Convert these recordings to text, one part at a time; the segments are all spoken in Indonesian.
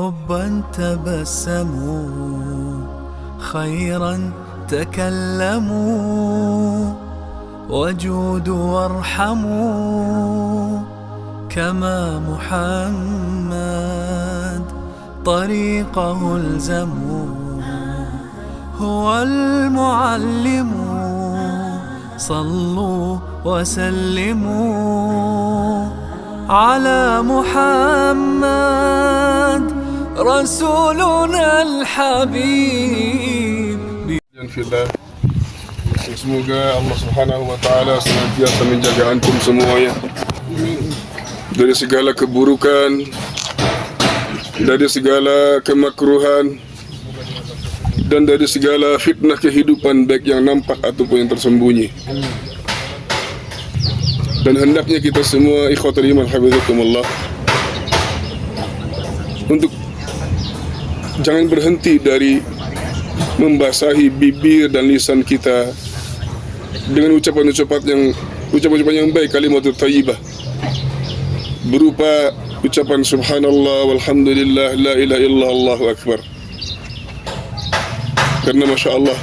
حبا تبسموا خيرا تكلموا وجودوا وارحموا كما محمد طريقه الزموا هو المعلم صلوا وسلموا على محمد رسولنا الحبيب. Semoga Allah Subhanahu wa taala senantiasa menjaga antum semuanya dari segala keburukan, dari segala kemakruhan, dan dari segala fitnah kehidupan baik yang nampak ataupun yang tersembunyi. Dan hendaknya kita semua ikhwatul iman hafizakumullah untuk jangan berhenti dari membasahi bibir dan lisan kita dengan ucapan-ucapan yang baik, kalimat thayyibah berupa ucapan subhanallah walhamdulillah la ilaha illallah Allahu akbar. Karena masya Allah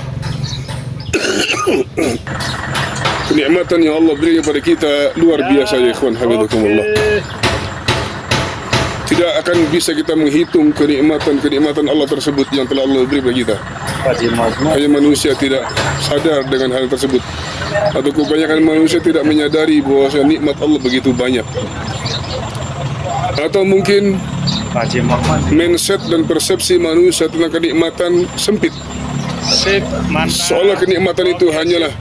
kenikmatan yang Allah beri kepada kita luar biasa ya ikhwan hafizakumullah. Tidak akan bisa kita menghitung kenikmatan Allah tersebut yang telah Allah beri kepada kita. Hanya manusia tidak sadar dengan hal tersebut, atau kebanyakan manusia tidak menyadari bahwa nikmat Allah begitu banyak, atau mungkin mindset dan persepsi manusia tentang kenikmatan sempit. Seolah kenikmatan itu hanyalah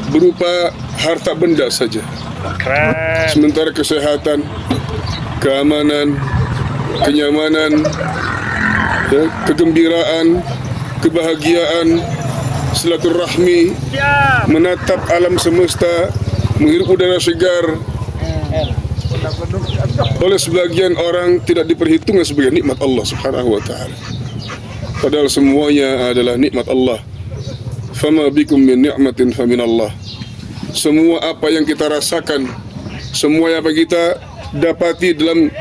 berupa harta benda saja. Sementara kesehatan, keamanan, kenyamanan, kegembiraan, kebahagiaan, silaturahmi, menatap alam semesta, menghirup udara segar, oleh sebagian orang tidak diperhitungkan sebagai nikmat Allah Subhanahu wa taala. Padahal semuanya adalah nikmat Allah. Fama bikum min ni'matin faminallah. Semua apa yang kita rasakan, semua apa yang kita dapati dalam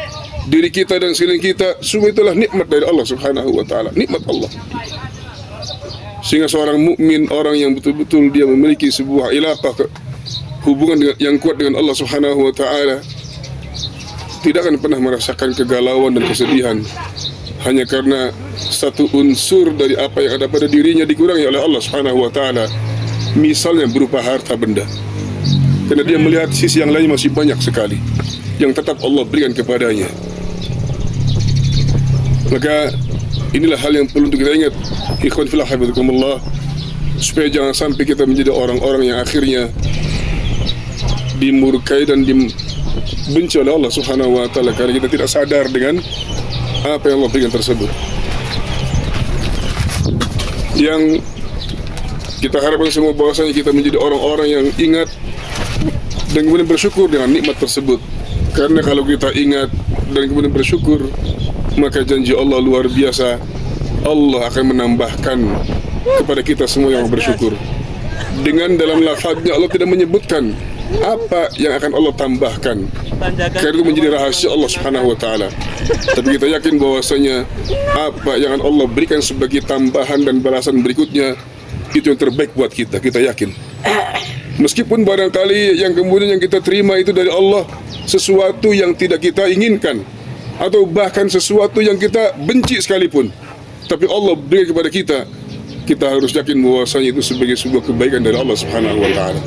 diri kita dan sekeliling kita, semua itulah nikmat dari Allah Subhanahu wa taala, nikmat Allah. Sehingga seorang mukmin, orang yang betul-betul dia memiliki sebuah ilaqah, hubungan yang kuat dengan Allah Subhanahu wa taala, tidak akan pernah merasakan kegalauan dan kesedihan hanya karena satu unsur dari apa yang ada pada dirinya dikurangi oleh Allah Subhanahu wa taala, misalnya berupa harta benda. Karena dia melihat sisi yang lain masih banyak sekali yang tetap Allah berikan kepadanya. Maka inilah hal yang perlu kita ingat, ikhwan fillah hafizakumullah, supaya jangan sampai kita menjadi orang-orang yang akhirnya dimurkai dan dibenci oleh Allah Subhanahu wa taala karena kita tidak sadar dengan apa yang Allah berikan tersebut. Yang kita harapkan semua bahwasanya kita menjadi orang-orang yang ingat dan kemudian bersyukur dengan nikmat tersebut. Karena kalau kita ingat dan kemudian bersyukur, maka janji Allah luar biasa. Allah akan menambahkan kepada kita semua yang bersyukur. Dengan dalam lafadznya Allah tidak menyebutkan apa yang akan Allah tambahkan, karena itu menjadi rahasia Allah Subhanahu wa taala. Tapi kita yakin bahwasanya apa yang akan Allah berikan sebagai tambahan dan balasan berikutnya itu yang terbaik buat kita. Kita yakin. Meskipun barangkali yang kemudian yang kita terima itu dari Allah sesuatu yang tidak kita inginkan, atau bahkan sesuatu yang kita benci sekalipun, tapi Allah beri kepada kita, kita harus yakin bahwasanya itu sebagai sebuah kebaikan dari Allah Subhanahu wa taala.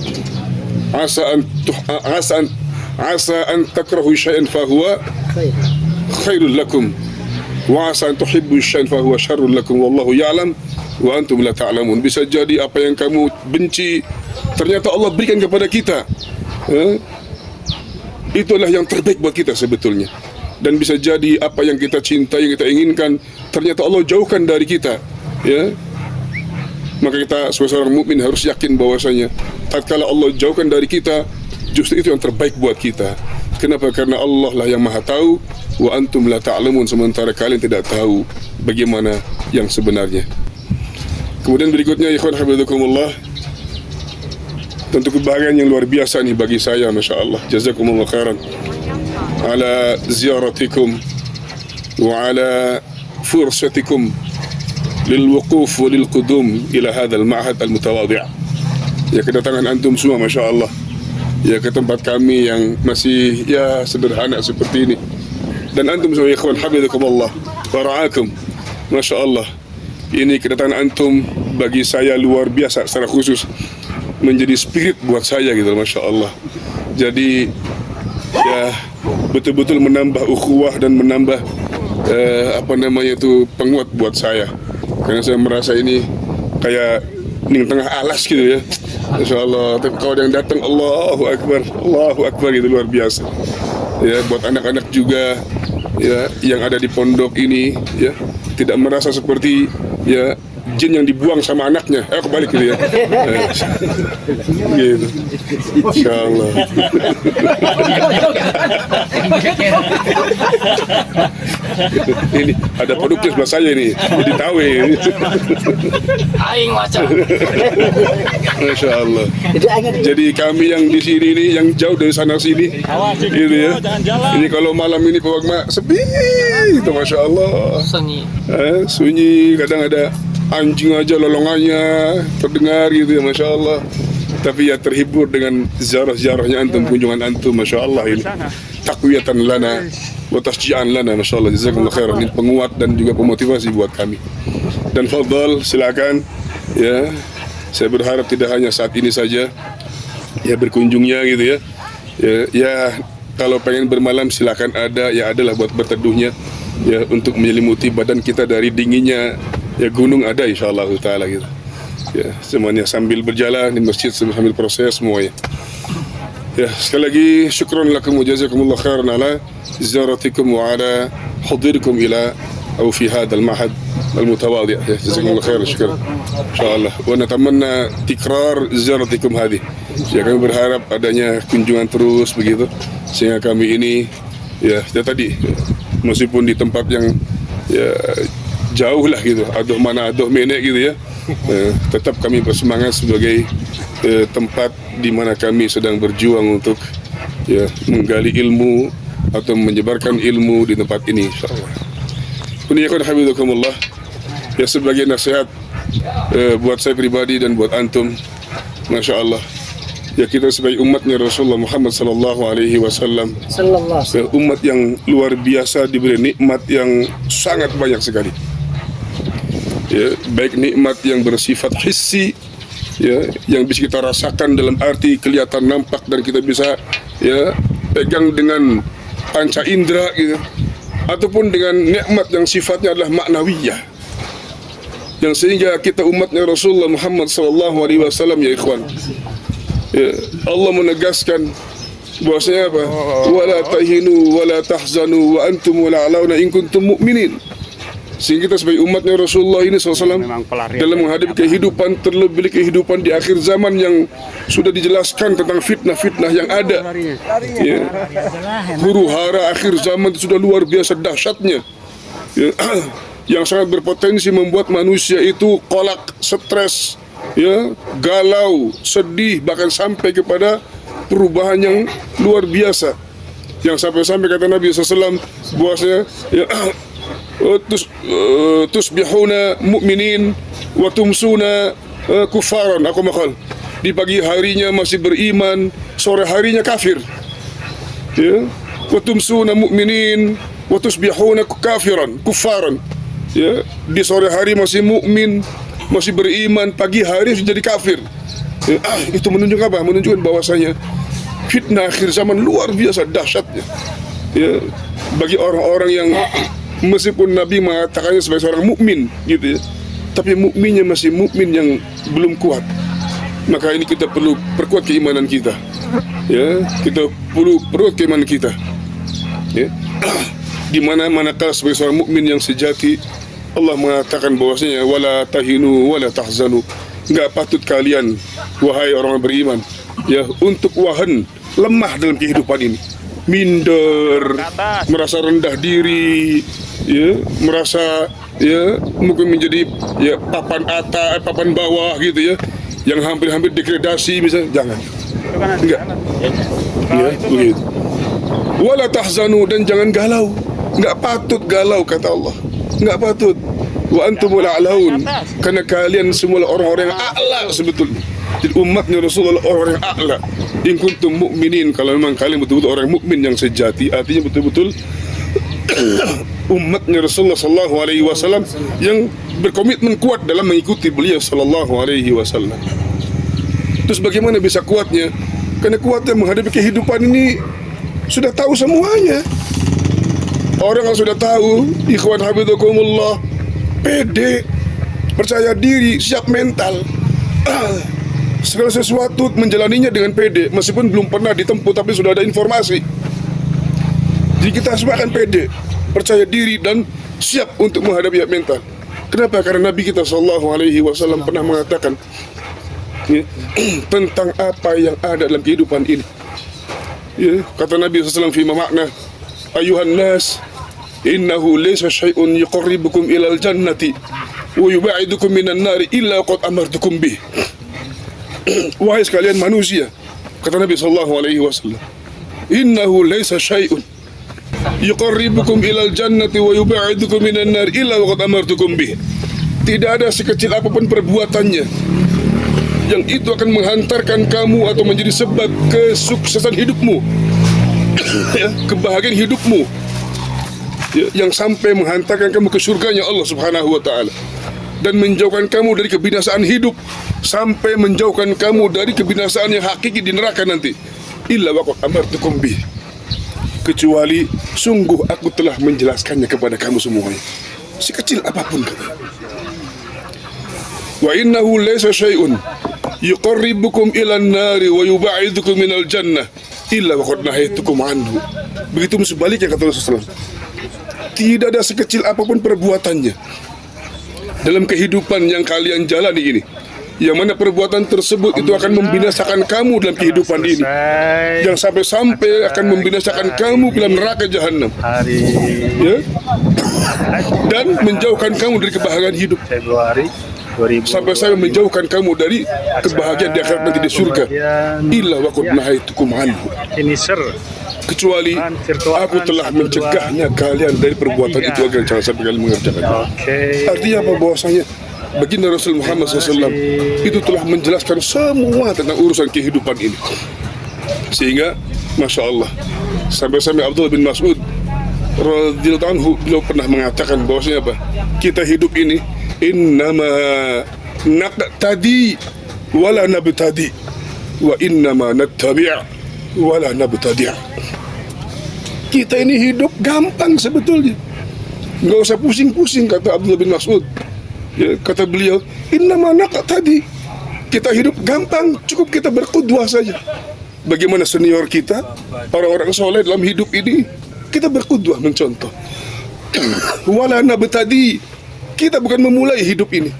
Asa an takrahu syai'an fahuwa khairul lakum wa asa an tuhibbu syai'an fahuwa syarrul lakum wallahu ya'lam wa antum la ta'lamun. Bisa jadi apa yang kamu benci ternyata Allah berikan kepada kita, itulah yang terbaik buat kita sebetulnya. Dan bisa jadi apa yang kita cintai, yang kita inginkan, ternyata Allah jauhkan dari kita, ya. Maka kita sebagai seorang mukmin harus yakin bahwasanya tatkala Allah jauhkan dari kita, justru itu yang terbaik buat kita. Kenapa? Karena Allah lah yang maha tahu, wa antum la ta'lamun, sementara kalian tidak tahu bagaimana yang sebenarnya. Kemudian berikutnya, ikhwan hafizakumullah, tentu kebahagiaan yang luar biasa nih bagi saya, masya Allah. Jazakumullah khairan ala ziaratikum وعلى فرصتكم للوقوف وللقدوم إلى هذا المعهد المتواضع. Ya, kedatangan antum semua Masya Allah ya ke tempat kami yang masih ya sederhana seperti ini. Dan antum semua ikhwan hafizakumullah wa ra'akum. Masya Allah, ini kedatangan antum bagi saya luar biasa, secara khusus menjadi spirit buat saya gitu, Masya Allah. Jadi ya betul-betul menambah ukhuwah dan menambah penguat buat saya, karena saya merasa ini kayak di tengah alas gitu ya. Masya Allah, tapi kalau yang datang Allahu Akbar gitu, luar biasa ya. Buat anak-anak juga ya yang ada di pondok ini ya, tidak merasa seperti ya jin yang dibuang sama anaknya. Kebalik gitu ya. Gitu. Insyaallah. Ini ada produknya sebelah saya ini. Jadi tahu ini. Aing macam. Masya Allah. Jadi kami yang di sini ini, yang jauh dari sana sini, gitu ya. Ini kalau malam ini Pak Wagma sepi, itu Masya Allah. Sunyi, kadang ada anjing aja lolongannya terdengar gitu ya, Masya Allah. Tapi ya terhibur dengan ziarah-ziarahnya antum, kunjungan antum, Masya Allah ini. Takwiyatan lana wa tasji'an lana, Masya Allah. Jazakumullah khairan. Ini penguat dan juga pemotivasi buat kami. Dan fadhal, silakan ya. Saya berharap tidak hanya saat ini saja ya berkunjungnya gitu ya. Ya kalau pengen bermalam silakan ada, ya adalah buat berteduhnya ya, untuk menyelimuti badan kita dari dinginnya ya gunung, ada insyaallah taala gitu. Ya, semuanya sambil berjalan di masjid sambil proses semuanya. Ya, sekali lagi syukran lakum wa jazakumullah khairan ala ziaratikum wa ala hudurikum ila أو في هذا المعهد المتواضع. جزاكم الله خير شكرا إن شاء الله. ونتمنى تكرار زيارتكم هذه. Ya, kami berharap adanya kunjungan terus begitu, sehingga kami ini ya tadi meskipun di tempat yang ya jauh lah gitu, aduh mana aduh menek gitu ya, tetap kami bersemangat sebagai tempat di mana kami sedang berjuang untuk ya menggali ilmu atau menyebarkan ilmu di tempat ini insyaallah. Kuniyakun hafizakumullah. Ya, sebagai nasihat buat saya pribadi dan buat antum, Masya Allah, ya kita sebagai umatnya Rasulullah Muhammad sallallahu alaihi wasallam, umat yang luar biasa, diberi nikmat yang sangat banyak sekali. Ya, baik nikmat yang bersifat hissi ya, yang bisa kita rasakan dalam arti kelihatan, nampak, dan kita bisa ya pegang dengan panca indera gitu, ataupun dengan nikmat yang sifatnya adalah maknawiyah, yang sehingga kita umatnya Rasulullah Muhammad sallallahu alaihi wasallam ya ikhwan, ya, Allah menegaskan bahwasanya apa? Wala tahinu wala tahzanu wa antum la'alauna in kuntum mu'minin. Sehingga kita sebagai umatnya Rasulullah ini SAW dalam menghadapi kehidupan, terlebih kehidupan di akhir zaman yang sudah dijelaskan tentang fitnah-fitnah yang ada ya. Huru hara akhir zaman itu sudah luar biasa dahsyatnya ya, yang sangat berpotensi membuat manusia itu kolak, stres ya, galau, sedih, bahkan sampai kepada perubahan yang luar biasa, yang sampai-sampai kata Nabi SAW bahwasanya ya, tusbihuna mu'minin wa tumsuna kufaran, aku makal, di pagi harinya masih beriman, sore harinya kafir ya. Wa tumsuna mu'minin wa tusbihuna kafiran kufaran ya, di sore hari masih mukmin, masih beriman, pagi hari sudah jadi kafir ya. Itu menunjukkan apa? Menunjukkan bahwasanya fitnah akhir zaman luar biasa dahsyatnya ya, bagi orang-orang yang meskipun Nabi mengatakannya sebagai seorang mukmin gitu ya, tapi mukminnya masih mukmin yang belum kuat. Maka ini kita perlu perkuat keimanan kita ya, kita perlu perkuat keimanan kita ya. Di manakala sebagai seorang mukmin yang sejati, Allah mengatakan bahwasanya wala tahinu wala tahzanu, enggak patut kalian wahai orang beriman ya untuk wahan, lemah dalam kehidupan ini, minder, merasa rendah diri ya, merasa ya mungkin menjadi ya papan atas, papan bawah gitu ya, yang hampir-hampir degradasi misalnya, jangan, enggak ya, begitu. Wala tahzanu, dan jangan galau Nggak patut galau, kata Allah. Nggak patut. Wa antumul a'laun, karena kalian semua orang-orang yang a'la sebetulnya. Jadi umatnya Rasulullah orang yang a'la. In kuntum mu'minin, kalau memang kalian betul-betul orang mukmin yang sejati, artinya betul-betul umatnya Rasulullah sallallahu alaihi wasallam yang berkomitmen kuat dalam mengikuti beliau sallallahu alaihi wasallam. Terus bagaimana bisa kuatnya? Karena kuatnya menghadapi kehidupan ini sudah tahu semuanya. Orang yang sudah tahu, ikhwan habibakumullah, pede, percaya diri, siap mental, segala sesuatu menjalaninya dengan pede, meskipun belum pernah ditempuh tapi sudah ada informasi. Jadi kita semua akan pede, percaya diri dan siap untuk menghadapi mental. Kenapa? Karena Nabi kita sallallahu alaihi wasallam pernah mengatakan ya, tentang apa yang ada dalam kehidupan ini. Ya, kata Nabi SAW fi makna, ayuhan nas, innahu laysa syai'un yuqarribukum ilal jannati wa yubaidukum minan nari illa qad amartukum bih. Wahai sekalian manusia, kata Nabi sallallahu alaihi wasallam, innahu laysa syai'un yuqarribukum ilal jannati wa yubaidukum minan nari illa qad amartukum bih. Tidak ada sekecil apapun perbuatannya yang itu akan menghantarkan kamu atau menjadi sebab kesuksesan hidupmu, ya, kebahagiaan hidupmu, ya, yang sampai menghantarkan kamu ke surganya Allah Subhanahu wa Ta'ala, dan menjauhkan kamu dari kebinasaan hidup, sampai menjauhkan kamu dari kebinasaan yang hakiki di neraka nanti. Illa waqad amartukum bih, kecuali sungguh aku telah menjelaskannya kepada kamu semuanya, sekecil apapun. Wa innahu laysa syai'un yuqarribukum ilan nari wa yubaidukum minal jannah illa waqad nahaitukum anhu. Begitu sebaliknya, kata Rasulullah SAW, tidak ada sekecil apapun perbuatannya dalam kehidupan yang kalian jalani ini, yang mana perbuatan tersebut itu akan membinasakan kamu dalam kehidupan ini, yang sampai-sampai akan membinasakan kamu dalam neraka jahanam, ya, dan menjauhkan kamu dari kebahagiaan hidup, sampai saya menjauhkan kamu dari kebahagiaan di akhirat nanti di surga. Illa waqad nahaitukum anhu, kecuali aku telah mencegahnya kalian dari perbuatan itu agar jangan sampai kalian mengerjakannya. Artinya apa? Bahwasanya baginda Rasul Muhammad SAW itu telah menjelaskan semua tentang urusan kehidupan ini, sehingga Masya Allah, sampai-sampai Abdullah bin Mas'ud radhiyallahu anhu, beliau pernah mengatakan bahwasanya apa? Kita hidup ini innama naqtadi wala nabtadi wa innama nattabi' wala nabtadi'. Kita ini hidup gampang sebetulnya, nggak usah pusing-pusing, kata Abdullah bin Mas'ud, ya, kata beliau, innama naqtadi, kita hidup gampang, cukup kita berqudwah saja. Bagaimana senior kita, orang-orang soleh dalam hidup ini, kita berqudwah, mencontoh. Wala nabtadi, kita bukan memulai hidup ini,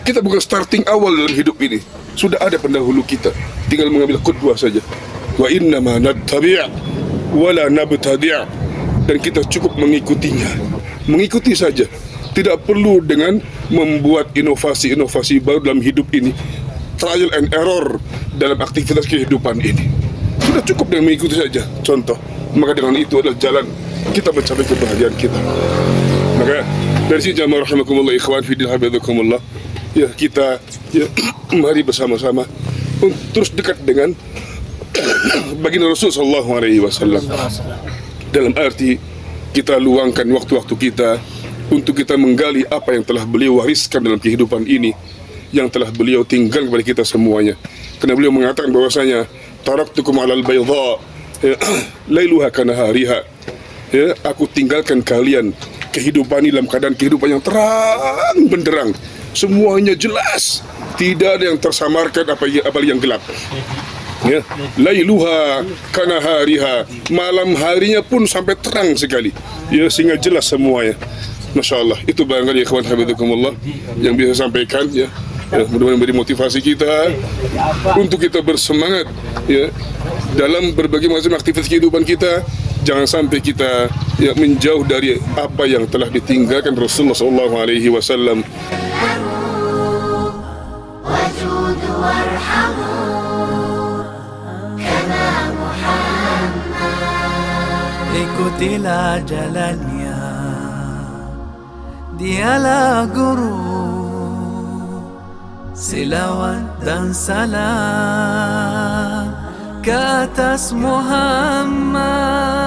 kita bukan starting awal dalam hidup ini, sudah ada pendahulu kita, tinggal mengambil qudwah saja. Wa innama nattabi' wala nabtadi', dan kita cukup mengikutinya, mengikuti saja, tidak perlu dengan membuat inovasi-inovasi baru dalam hidup ini, trial and error dalam aktivitas kehidupan ini. Sudah cukup dengan mengikuti saja, contoh, maka dengan itu adalah jalan kita mencapai kebahagiaan kita. Maka dari sini jamaah rahimakumullah, ikhwan fi din habibakumullah, ya, kita ya, mari bersama-sama untuk terus dekat dengan baginda Rasul sallallahu alaihi wasallam, dalam arti kita luangkan waktu-waktu kita untuk kita menggali apa yang telah beliau wariskan dalam kehidupan ini, yang telah beliau tinggal kepada kita semuanya. Karena beliau mengatakan bahwasanya taraktukum alal bayda lailuha kanahariha, ya, aku tinggalkan kalian kehidupan ini dalam keadaan kehidupan yang terang benderang, semuanya jelas, tidak ada yang tersamarkan apa yang gelap, ya. Lailuha kanahariha, malam harinya pun sampai terang sekali, ya, sehingga jelas semuanya. Masya Allah, itu barangkali ikhwan habibakumullah yang bisa sampaikan, ya, ya, mudah-mudahan memberi motivasi kita untuk kita bersemangat, ya, dalam berbagai macam aktivitas kehidupan kita. Jangan sampai kita, ya, menjauh dari apa yang telah ditinggalkan Rasulullah SAW. ikutilah jalannya. Dialah guru, selawat dan salam ke atas Muhammad.